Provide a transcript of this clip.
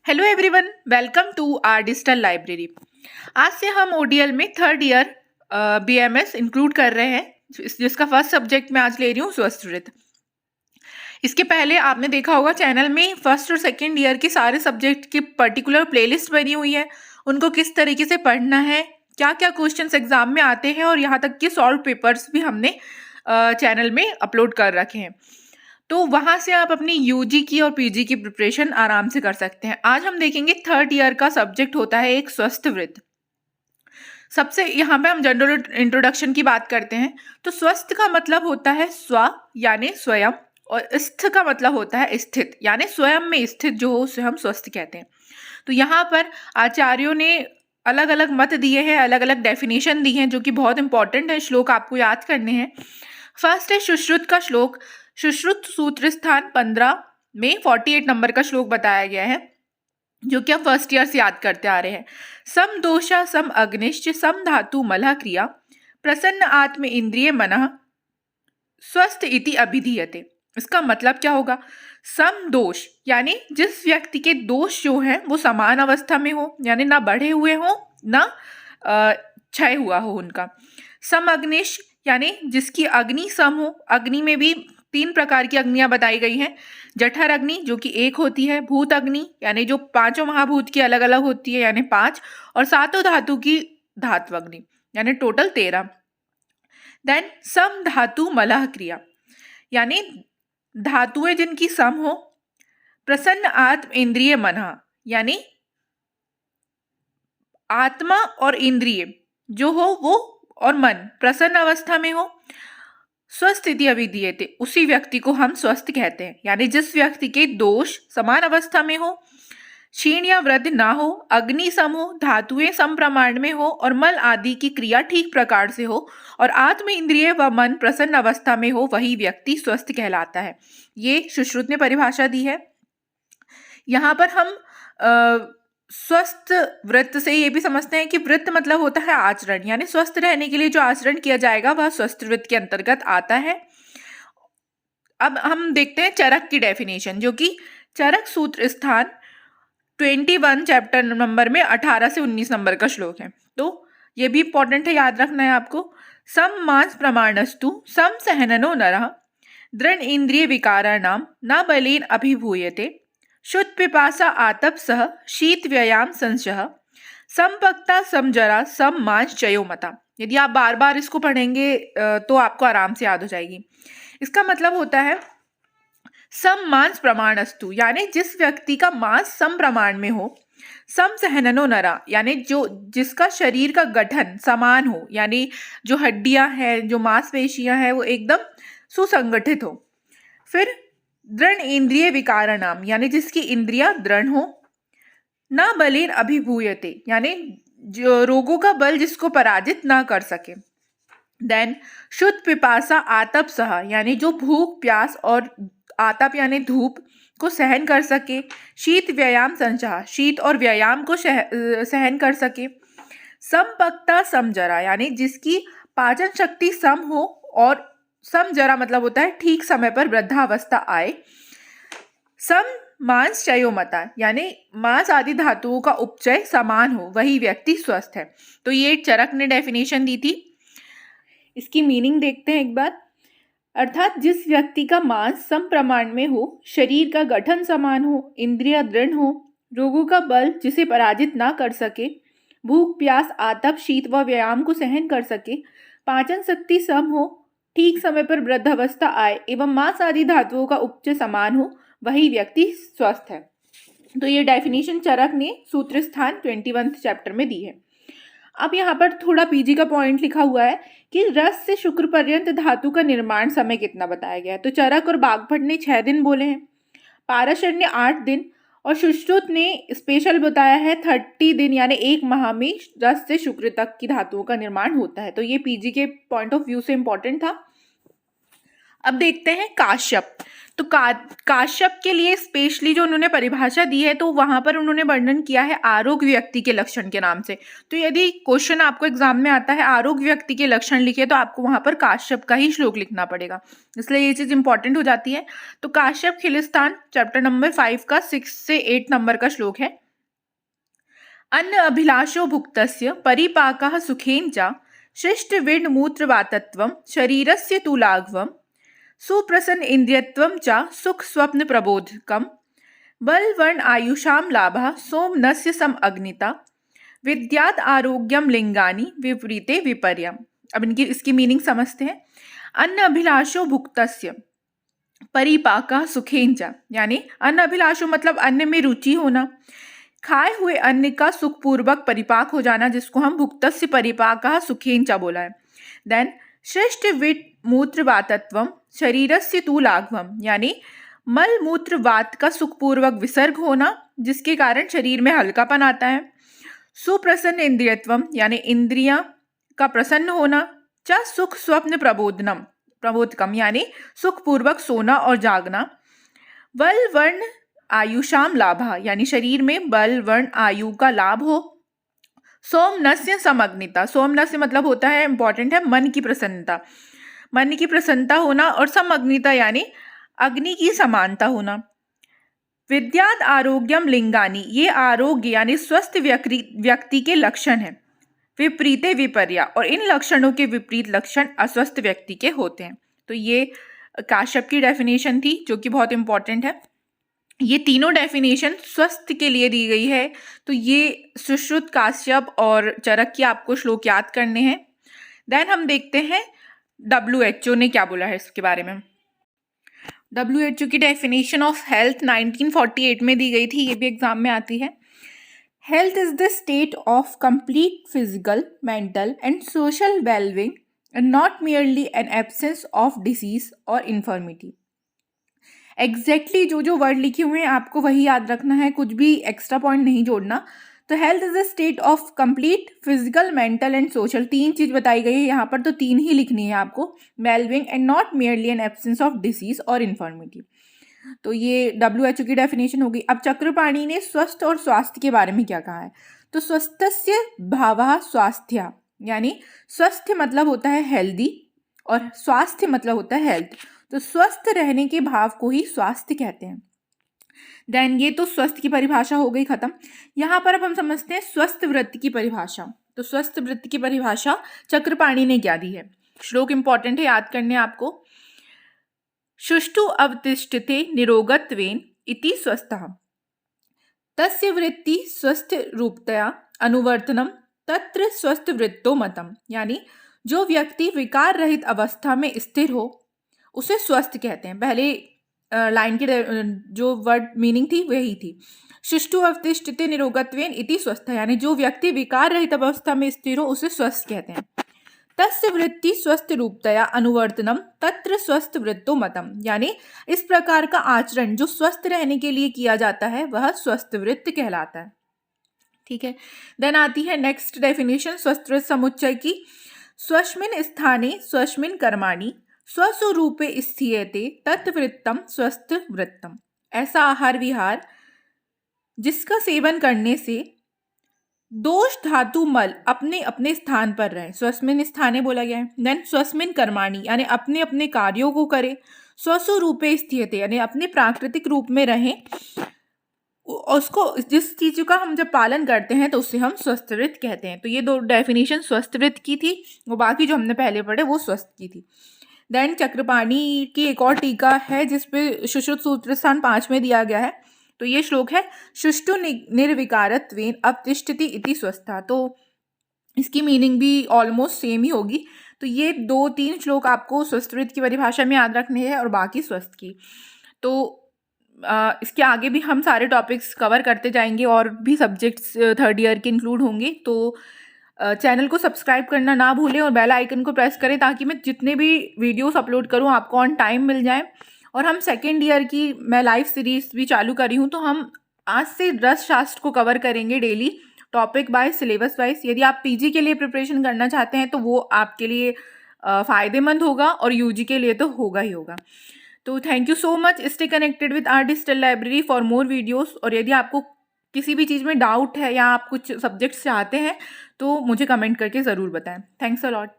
Hello everyone, welcome to our digital library. आज से हम ओडीएल में थर्ड ईयर बीएमएस इंक्लूड कर रहे हैं, जिसका फर्स्ट सब्जेक्ट मैं आज ले रही हूँ स्वस्थ वृत्त। इसके पहले आपने देखा होगा चैनल में फर्स्ट और सेकंड ईयर के सारे सब्जेक्ट की पर्टिकुलर प्लेलिस्ट बनी हुई है, उनको किस तरीके से पढ़ना है, क्या क्या क्वेश्चंस एग्जाम में आते हैं और यहाँ तक कि सॉल्व पेपर्स भी हमने चैनल में अपलोड कर रखे हैं। तो वहाँ से आप अपनी यूजी की और पीजी की प्रिपरेशन आराम से कर सकते हैं। आज हम देखेंगे थर्ड ईयर का सब्जेक्ट होता है एक स्वस्थ वृत्त। सबसे यहाँ पे हम जनरल इंट्रोडक्शन की बात करते हैं। तो स्वस्थ का मतलब होता है स्व यानी स्वयं, और स्थ का मतलब होता है स्थित यानी स्वयं में स्थित जो हो उसे हम स्वस्थ कहते हैं। तो यहाँ पर आचार्यों ने अलग अलग मत दिए हैं, अलग अलग डेफिनेशन दी हैं, जो कि बहुत इंपॉर्टेंट है। श्लोक आपको याद करने हैं। फर्स्ट है सुश्रुत का श्लोक। सुश्रुत सूत्र स्थान 15 में 48 नंबर का श्लोक बताया गया है, जो कि हम फर्स्ट ईयर से याद करते आ रहे हैं। सम दोषा सम अग्निश्च सम धातु मलह क्रिया प्रसन्न आत्म इंद्रिय मनः स्वस्थ इति अभिधीयते। इसका मतलब क्या होगा? सम दोष यानी जिस व्यक्ति के दोष जो हैं वो समान अवस्था में हो, यानी ना बढ़े हुए हो ना क्षय हुआ हो उनका। सम अग्निश यानी जिसकी अग्नि सम हो। अग्नि में भी 3 प्रकार की अग्नियां बताई गई हैं। जठर अग्नि जो कि 1 होती है, भूत अग्नि यानी जो 5 महाभूत की अलग अलग होती है यानी 5, और 7 धातु की धात्व अग्नि यानी टोटल 13। देन सम धातु मलह क्रिया यानी धातुएं जिनकी सम हो। प्रसन्न आत्म इंद्रिय मन यानी आत्मा और इंद्रिय जो हो वो और मन प्रसन्न अवस्था में हो। स्वस्थिति अभिधीयते उसी व्यक्ति को हम स्वस्थ कहते हैं, यानी जिस व्यक्ति के दोष समान अवस्था में हो, क्षीण या वृद्धि ना हो, अग्नि सम हो, धातुएं सम प्रमाण में हो और मल आदि की क्रिया ठीक प्रकार से हो और आत्म इंद्रिय व मन प्रसन्न अवस्था में हो, वही व्यक्ति स्वस्थ कहलाता है। ये सुश्रुत ने परिभाषा दी है। यहाँ पर हम स्वस्थ वृत्त से ये भी समझते हैं कि वृत्त मतलब होता है आचरण, यानी स्वस्थ रहने के लिए जो आचरण किया जाएगा वह स्वस्थ वृत्त के अंतर्गत आता है। अब हम देखते हैं चरक की डेफिनेशन, जो कि चरक सूत्र स्थान 21 चैप्टर नंबर में 18 से 19 नंबर का श्लोक है। तो ये भी इंपॉर्टेंट है, याद रखना है आपको। सम मांस प्रमाणस्तु सम सहननो नरः दृढ़ इंद्रिय विकाराणाम न बलेन अभिभूयते शुद्ध पिपासा आतप सह शीत व्यायाम संशय समपक्ता समजरा सम मांस चयो मता। यदि आप बार बार इसको पढ़ेंगे तो आपको आराम से याद हो जाएगी। इसका मतलब होता है सम मांस प्रमाणस्तु यानी जिस व्यक्ति का मांस सम प्रमाण में हो। सम सहननो नरा यानी जो जिसका शरीर का गठन समान हो, यानी जो हड्डियां हैं, जो मांसपेशियां हैं वो एकदम सुसंगठित हो। फिर दृढ़ इंद्रिय विकाराणाम यानी जिसकी इंद्रियां दृढ़ हो। ना बलेन अभिभूयते यानी जो रोगों का बल जिसको पराजित ना कर सके। देन शुद्ध पिपासा आतप सह यानी जो भूख प्यास और आतप यानी धूप को सहन कर सके। शीत व्यायाम संशय शीत और व्यायाम को सहन कर सके। समपक्ता समजरा यानी जिसकी पाचन शक्ति सम हो, और सम जरा मतलब होता है ठीक समय पर वृद्धावस्था आए। सम मांस चयोमता यानी मांस आदि धातुओं का उपचय समान हो, वही व्यक्ति स्वस्थ है। तो ये चरक ने डेफिनेशन दी थी। इसकी मीनिंग देखते हैं एक बार। अर्थात जिस व्यक्ति का मांस सम प्रमाण में हो, शरीर का गठन समान हो, इंद्रियां दृढ़ हो, रोगों का बल जिसे पराजित ना कर सके, भूख प्यास आतप शीत व व्यायाम को सहन कर सके, पाचन शक्ति सम हो, ठीक समय पर वृद्धावस्था आए एवं मांस आदि धातुओं का उपचय समान हो, वही व्यक्ति स्वस्थ है। तो ये डेफिनेशन चरक ने सूत्र स्थान 21 चैप्टर में दी है। अब यहाँ पर थोड़ा पीजी का पॉइंट लिखा हुआ है कि रस से शुक्र पर्यंत धातु का निर्माण समय कितना बताया गया है। तो चरक और बागभट्ट ने 6 दिन बोले हैं, पाराशर ने 8 दिन और सुश्रुत ने स्पेशल बताया है 30 दिन यानी 1 माह में रस से शुक्र तक की धातुओं का निर्माण होता है। तो ये पीजी के पॉइंट ऑफ व्यू से इंपॉर्टेंट था। अब देखते हैं काश्यप। तो काश्यप के लिए स्पेशली जो उन्होंने परिभाषा दी है, तो वहां पर उन्होंने वर्णन किया है आरोग्य व्यक्ति के लक्षण के नाम से। तो यदि क्वेश्चन आपको एग्जाम में आता है आरोग्य व्यक्ति के लक्षण लिखे, तो आपको वहां पर काश्यप का ही श्लोक लिखना पड़ेगा, इसलिए ये चीज इंपॉर्टेंट हो जाती है। तो काश्यप खिलिस्तान चैप्टर नंबर 5 का 6 से 8 नंबर का श्लोक है। अन्न अभिलाषो भुक्तस्य परिपाकः सुखेन च शिष्टविड्मूत्रवातत्वं शरीरस्य तु लाघवम् सुप्रसन्न इंद्रियत्वं च सुख स्वप्न प्रबोधकम् बलवर्ण आयुषां लाभः सोमनस्य सम अग्निता विद्यात् आरोग्यम लिंगानि विपरीते विपर्यम। अब इसकी मीनिंग समझते हैं। अन्न अभिलाषो भुक्तस्य परिपाकः सुखेन च, यानी अन्न अभिलाषो मतलब अन्न में रुचि होना, खाए हुए अन्न का सुखपूर्वक परिपाक हो जाना, जिसको हम भुक्तस्य परिपाकः सुखेन च बोला है। देन श्रेष्ठ विट मूत्र वातत्वम शरीरस्य तु लाघवम, यानी मल मूत्र वात का सुखपूर्वक विसर्ग होना, जिसके कारण शरीर में हल्कापन आता है। सुप्रसन्न इंद्रियत्वम, यानी इंद्रियां का प्रसन्न होना। च सुख स्वप्न प्रबोधकम, यानी सुखपूर्वक सोना और जागना। बल वर्ण आयुषाम लाभा, यानी शरीर में बल वर्ण आयु का लाभ हो। सोमनस्य समग्निता, सोमनस्य मतलब होता है, इंपॉर्टेंट है, मन की प्रसन्नता, मन की प्रसन्नता होना। और समग्निता यानी अग्नि की समानता होना। विद्यात् आरोग्यम लिंगानी, ये आरोग्य यानी स्वस्थ व्यक्ति के लक्षण है। विपरीते विपर्या, और इन लक्षणों के विपरीत लक्षण अस्वस्थ व्यक्ति के होते हैं। तो ये काश्यप की डेफिनेशन थी, जो कि बहुत इंपॉर्टेंट है। ये तीनों डेफिनेशन स्वस्थ के लिए दी गई है। तो ये सुश्रुत, काश्यप और चरक की आपको श्लोक याद करने हैं। देन हम देखते हैं WHO ने क्या बोला है इसके बारे में। WHO की डेफिनेशन ऑफ हेल्थ 1948 में दी गई थी, ये भी एग्जाम में आती है। Health is the state of complete physical, mental and social wellbeing and not merely an absence of disease or infirmity. Exactly जो वर्ड लिखे हुए हैं आपको वही याद रखना है, कुछ भी एक्स्ट्रा पॉइंट नहीं जोड़ना। तो health is a state of complete physical, mental and social, तीन चीज बताई गई है यहाँ पर, तो तीन ही लिखनी है आपको। Wellbeing and not merely an absence of disease or infirmity. तो ये WHO की डेफिनेशन होगी। अब चक्रपाणी ने स्वस्थ और स्वास्थ्य के बारे में क्या कहा है। तो स्वस्थस्य भावः स्वास्थ्य, यानी स्वस्थ मतलब होता है हेल्दी और स्वास्थ्य मतलब होता है हेल्थ। तो स्वस्थ रहने के भाव को ही स्वास्थ्य कहते हैं। देन ये तो स्वस्थ की परिभाषा हो गई खत्म। यहाँ पर अब हम समझते हैं स्वस्थ वृत्ति की परिभाषा। तो स्वस्थ वृत्ति की परिभाषा चक्रपाणी ने क्या दी है। श्लोक इंपॉर्टेंट है, याद करने आपको। सुष्ठु अवतिष्ठते निरोगत्वेन इति स्वस्थः तस्य वृत्ति स्वस्थ रूपतया अनुवर्तनम तत्र स्वस्थ वृत्तो मतम, यानी जो व्यक्ति विकार रहित अवस्था में स्थिर हो उसे स्वस्थ कहते हैं। पहले लाइन की जो वर्ड मीनिंग थी वही थी। सुष्ठु अवतिष्ठते निरोगत्वेन इति स्वस्थ, यानी जो व्यक्ति विकार रहित अवस्था में स्थिर हो उसे स्वस्थ कहते हैं। तस्य वृत्ति स्वस्थ रूपतया अनुवर्तनम तत्र स्वस्थ वृत्तो मतम, यानी इस प्रकार का आचरण जो स्वस्थ रहने के लिए किया जाता है वह स्वस्थ वृत्त कहलाता है। ठीक है। देन आती है नेक्स्ट डेफिनेशन स्वस्थ वृत्त समुच्चय की। स्वस्मिन् स्थाने स्वस्मिन् कर्माणि स्वस्वरूपे स्थियते तत्वृत्तम स्वस्थ वृत्तम। ऐसा आहार विहार जिसका सेवन करने से दोष धातु मल अपने अपने स्थान पर रहे, स्वस्मिन स्थाने बोला गया है। देन स्वस्मिन कर्माणि, यानी अपने अपने कार्यों को करे। स्वस्वरूपे स्थियते, यानी अपने प्राकृतिक रूप में रहें, उसको जिस चीज का हम जब पालन करते हैं तो उसे हम स्वस्थ वृत्त कहते हैं। तो ये दो डेफिनेशन स्वस्थ वृत्त की थी, वो बाकी जो हमने पहले पढ़े वो स्वस्थ की थी। देन चक्रपाणी की एक और टीका है जिसपे सुश्रुत सूत्र स्थान 5 में दिया गया है। तो ये श्लोक है सुष्ठु निर्विकारत्वेन अवतिष्ठति इति स्वस्था। तो इसकी मीनिंग भी ऑलमोस्ट सेम ही होगी। तो ये 2-3 श्लोक आपको स्वस्थ वृत्त की परिभाषा में याद रखने हैं और बाकी स्वस्थ की। तो इसके आगे भी हम सारे टॉपिक्स कवर करते जाएंगे और भी सब्जेक्ट्स 3rd ईयर के इंक्लूड होंगे। तो चैनल को सब्सक्राइब करना ना भूलें और बेल आइकन को प्रेस करें ताकि मैं जितने भी वीडियोस अपलोड करूं आपको ऑन टाइम मिल जाए। और हम 2nd ईयर की मैं लाइव सीरीज भी चालू करी हूं, तो हम आज से रस शास्त्र को कवर करेंगे daily, topic wise, syllabus wise. यदि आप PG के लिए प्रिपरेशन करना चाहते हैं तो वो आपके लिए फ़ायदेमंद होगा और यूजी के लिए तो होगा ही होगा। तो thank you so much. Stay connected with our digital library for more videos. और यदि आपको किसी भी चीज़ में डाउट है या आप कुछ सब्जेक्ट्स चाहते हैं तो मुझे कमेंट करके ज़रूर बताएं। Thanks a lot.